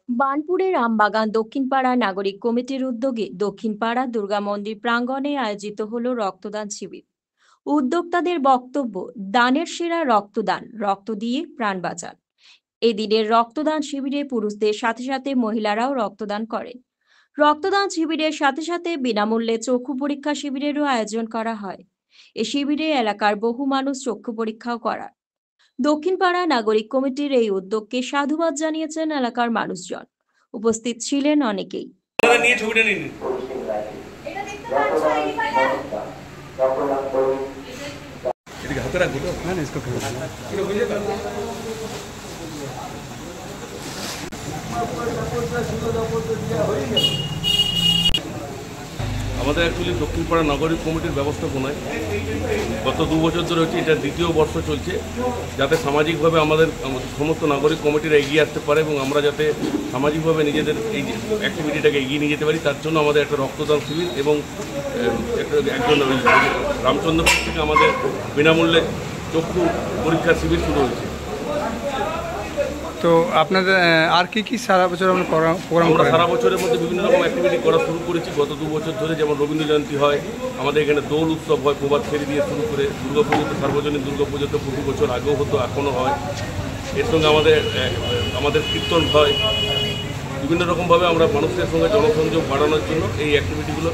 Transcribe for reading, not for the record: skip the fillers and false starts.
বার্নপুরের আমবাগান দক্ষিণপাড়া নাগরিক কমিটির উদ্যোগে দক্ষিণপাড়া দুর্গা মন্দির প্রাঙ্গণে আয়োজিত হলো রক্তদান শিবির। উদ্যোক্তাদের বক্তব্য, দানের সেরা রক্তদান, রক্ত দিয়ে প্রাণ বাঁচান। এদিনের রক্তদান শিবিরে পুরুষদের সাথে সাথে মহিলারাও রক্তদান করেন। রক্তদান শিবিরের সাথে সাথে বিনামূল্যে চক্ষু পরীক্ষা শিবিরেরও আয়োজন করা হয়। এ শিবিরে এলাকার বহু মানুষ চক্ষু পরীক্ষাও করান। দক্ষিণপাড়া নাগরিক কমিটির এই উদ্যোগকে সাধুবাদ জানিয়েছেন এলাকার মানুষজন। উপস্থিত ছিলেন অনেকেই। আমাদের অ্যাকচুয়ালি দক্ষিণপাড়া নাগরিক কমিটির ব্যবস্থাপনায় গত 2 বছর ধরে হচ্ছে, এটা দ্বিতীয় বর্ষ চলছে, যাতে সামাজিকভাবে আমাদের সমস্ত নাগরিক কমিটিরা এগিয়ে আসতে পারে এবং আমরা যাতে সামাজিকভাবে নিজেদের এই অ্যাক্টিভিটিটাকে এগিয়ে নিয়ে যেতে পারি, তার জন্য আমাদের একটা রক্তদান শিবির এবং একজন রামচন্দ্রপুর থেকে আমাদের বিনামূল্যে চক্ষু পরীক্ষার শিবির শুরু হয়েছে। তো আপনাদের আর কি সারা বছর আমরা প্রোগ্রাম আমরা সারা বছরের মধ্যে বিভিন্ন রকম অ্যাক্টিভিটি করা শুরু করেছি গত 2 বছর ধরে। যেমন রবীন্দ্র জয়ন্তী হয়, আমাদের এখানে দোল উৎসব হয়, প্রভাত ফেরি দিয়ে শুরু করে দুর্গাপুজো, সার্বজনীন দুর্গাপুজো তো প্রতি বছর আগেও হতো, এখনও হয়। এর সঙ্গে আমাদের কীর্তন হয়। বিভিন্ন রকমভাবে আমরা মানুষের সঙ্গে জনসংযোগ বাড়ানোর জন্য এই অ্যাক্টিভিটিগুলো